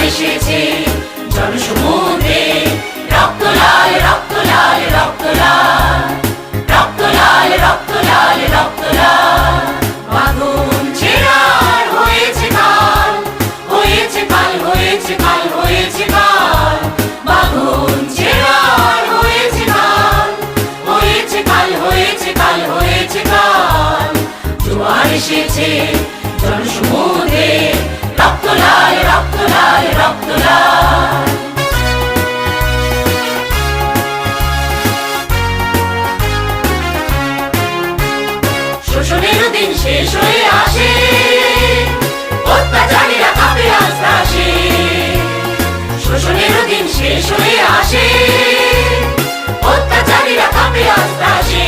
এসেছে জনসমুদ্রে, রক্ত লাল রক্ত লাল রক্ত লাল, রক্ত লাল রক্ত লাল রক্ত লাল। বাঁধন ছেঁড়ার হয়েছে কাল, হয়েছে কাল হয়েছে কাল হয়েছে কাল। বাঁধন ছেঁড়ার হয়েছে কাল, হয়েছে কাল হয়েছে কাল হয়েছে কাল। জোয়ার এসেছে জনসমুদ্রে, রক্ত লাল রক্ত লাল রক্ত লাল। শোষণের দিন শেষ হয়ে আসে, অত্যাচারীরা কাঁপে আস্তে আসে। শোষণের দিন শেষ হয়ে আসে, অত্যাচারীরা কাঁপে আস্তে আসে।